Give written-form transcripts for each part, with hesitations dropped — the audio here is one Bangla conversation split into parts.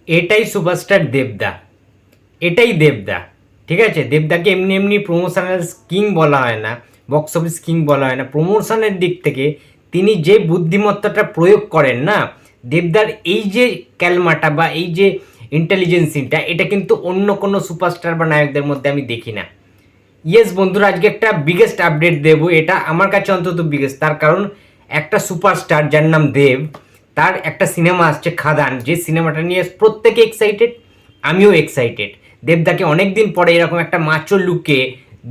এটাই সুপারস্টার দেবদা, এটাই দেবদা। ঠিক আছে, দেবদাকে এমনি এমনি প্রমোশনাল কিং বলা হয় না, বক্স অফিস কিং বলা হয় না। প্রমোশনের দিক থেকে তিনি যে বুদ্ধিমত্তাটা প্রয়োগ করেন না, দেবদার এই যে ক্যালমাটা বা এই যে ইন্টেলিজেন্সিটা, এটা কিন্তু অন্য কোনো সুপারস্টার বা নায়কদের মধ্যে আমি দেখি না। ইয়েস বন্ধুরা, আজকে একটা বিগেস্ট আপডেট দেবো, এটা আমার কাছে অন্তত বিগেস্ট। তার কারণ একটা সুপারস্টার যার নাম দেব, তার একটা সিনেমা আসছে খাদান, যে সিনেমাটা নিয়ে প্রত্যেকে এক্সাইটেড, আমিও এক্সাইটেড। দেবদাকে অনেকদিন পরে এরকম একটা মাচো লুকে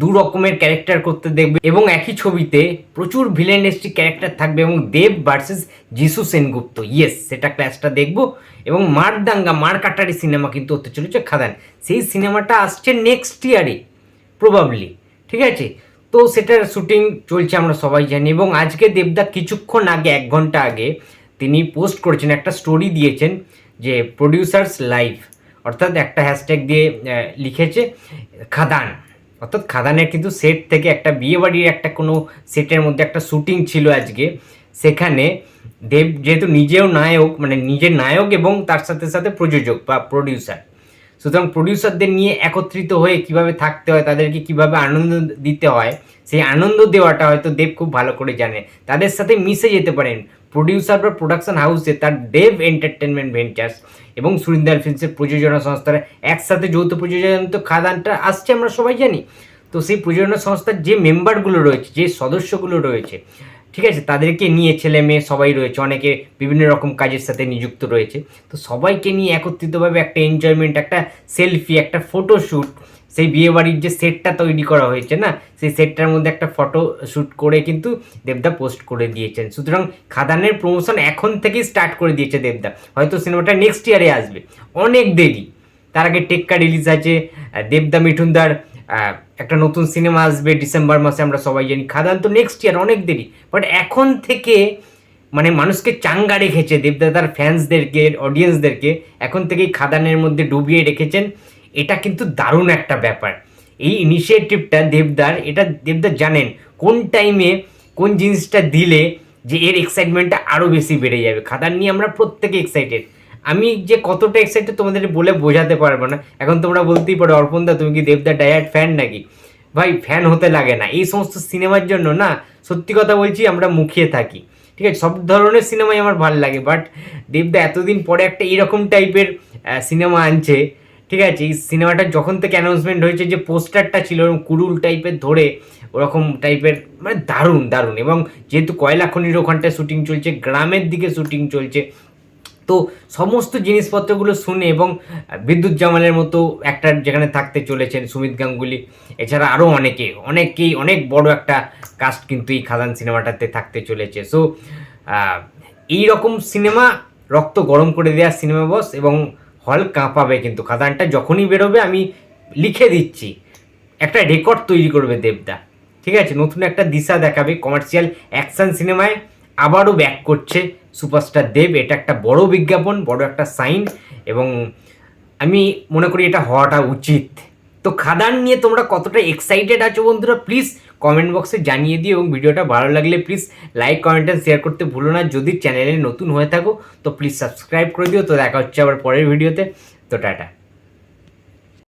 দু রকমের ক্যারেক্টার করতে দেখবে, এবং একই ছবিতে প্রচুর ভিলেনিস্টিক ক্যারেক্টার থাকবে, এবং দেব ভার্সেস যিশু সেনগুপ্ত। ইয়েস, সেটা ক্লাসটা দেখবো। এবং মার দাঙ্গা মার কাটারি সিনেমা কিন্তু হতে চলেছে খাদান। সেই সিনেমাটা আসছে নেক্সট ইয়ারে প্রবাবলি। ঠিক আছে, তো সেটার শুটিং চলছে আমরা সবাই জানি। এবং আজকে দেবদা কিছুক্ষণ আগে, 1 ঘন্টা আগে, তিনি পোস্ট করেছেন, একটা স্টোরি দিয়েছেন যে প্রডিউসার্স লাইভ, অর্থাৎ একটা হ্যাশট্যাগ দিয়ে লিখেছে খাদান। অর্থাৎ খাদানের কিন্তু সেট থেকে একটা বিয়েবাড়ির একটা কোনো সেটের মধ্যে একটা শুটিং ছিল আজকে। সেখানে দেব যেহেতু নিজেও নায়ক, মানে নিজের নায়ক এবং তার সাথে সাথে প্রযোজক বা প্রডিউসার, সুতরাং প্রডিউসারদের নিয়ে একত্রিত হয়ে কিভাবে থাকতে হয়, তাদেরকে কিভাবে আনন্দ দিতে হয়, সেই আনন্দ দেওয়াটা হয়তো দেব খুব ভালো করে জানে। তাদের সাথে মিশে যেতে পারেন প্রডিউসার বা প্রোডাকশন হাউসে, তার দেব এন্টারটেনমেন্ট ভেঞ্চার্স এবং সুরিন্দার ফিল্মসের প্রযোজনা সংস্থার একসাথে যৌথ প্রযোজনা তো খাদানটা আসছে আমরা সবাই জানি। তো সেই প্রযোজনা সংস্থার যে মেম্বারগুলো রয়েছে, যে সদস্যগুলো রয়েছে, ঠিক আছে, তাদেরকে নিয়ে ছেলে মেয়ে সবাই রয়েছে, অনেকে বিভিন্ন রকম কাজের সাথে নিযুক্ত রয়েছে। তো সবাইকে নিয়ে একত্রিতভাবে একটা এনজয়মেন্ট, একটা সেলফি, একটা ফটোশ্যুট, সেই বিয়েবাড়ির যে সেটটা তৈরি করা হয়েছে না, সেই সেটটার মধ্যে একটা ফটো শ্যুট করে কিন্তু দেবদা পোস্ট করে দিয়েছেন। সুতরাং খাদানের প্রমোশন এখন থেকেই স্টার্ট করে দিয়েছে দেবদা। হয়তো সিনেমাটা নেক্সট ইয়ারে আসবে, অনেক দেরি। তার আগে টেক্কা রিলিজ আছে, দেবদা মিঠুনদার একটা নতুন সিনেমা আসবে ডিসেম্বর মাসে, আমরা সবাই জানি। খাদান তো নেক্সট ইয়ার, অনেক দেরি। বাট এখন থেকে মানে মানুষকে চাঙ্গা রেখেছে দেবদা, তার ফ্যান্সদেরকে, অডিয়েন্সদেরকে এখন থেকেই খাদানের মধ্যে ডুবিয়ে রেখেছেন। এটা কিন্তু দারুণ একটা ব্যাপার, এই ইনিশিয়েটিভটা দেবদার। এটা দেবদা জানেন কোন টাইমে কোন জিনিসটা দিলে যে এর এক্সাইটমেন্টটা আরও বেশি বেড়ে যাবে। খাদান নিয়ে আমরা প্রত্যেকে এক্সাইটেড। আমি যে কতটা এক্সাইটেড তোমাদের বলে বোঝাতে পারবো না। এখন তোমরা বলতেই পারো, অর্পণদা তুমি কি দেবদা ডায়াট ফ্যান নাকি? ভাই, ফ্যান হতে লাগে না, এই সমস্ত সিনেমার জন্য না, সত্যি কথা বলছি, আমরা মুখিয়ে থাকি। ঠিক আছে, সব ধরনের সিনেমাই আমার ভালো লাগে, বাট দেবদা এতদিন পরে একটা এরকম টাইপের সিনেমা আনছে। ঠিক আছে, এই সিনেমাটা যখন থেকে অ্যানাউন্সমেন্ট হয়েছে, যে পোস্টারটা ছিল ওরকম কুরুল টাইপের ধরে, ওরকম টাইপের, মানে দারুণ দারুণ। এবং যেহেতু কয়লা খনির ওখানটায় শুটিং চলছে, গ্রামের দিকে শুটিং চলছে, তো সমস্ত জিনিসপত্রগুলো শুনে, এবং বিদ্যুৎ জামালের মতো একটা যেখানে থাকতে চলেছেন, সুমিত গাঙ্গুলি, এছাড়া আরও অনেকেই অনেক বড় একটা কাস্ট কিন্তু এই খাদান সিনেমাটাতে থাকতে চলেছে। সো এই রকম সিনেমা রক্ত গরম করে দেওয়ার সিনেমা বস, এবং হল কাঁপাবে কিন্তু। খাদানটা যখনই বেরোবে, আমি লিখে দিচ্ছি, একটা রেকর্ড তৈরি করবে দেবদা। ঠিক আছে, নতুন একটা দিশা দেখাবে কমার্শিয়াল অ্যাকশন সিনেমায়। আবারও ব্যাক করছে সুপারস্টার দেব, এটা একটা বড় বিজ্ঞাপন, বড় একটা সাইন, এবং আমি মনে করি এটা হওয়াটা উচিত। তো খাদান নিয়ে তোমরা কতটা এক্সাইটেড আছো বন্ধুরা, প্লিজ কমেন্ট বক্সে জানিয়ে দিও। এবং ভিডিওটা ভালো লাগলে please like, comment and share করতে ভুলো না। যদি চ্যানেলে নতুন হয়ে থাকো তো প্লিজ সাবস্ক্রাইব করে দিও। তো দেখা হচ্ছে আবার পরের ভিডিওতে। তো টাটা।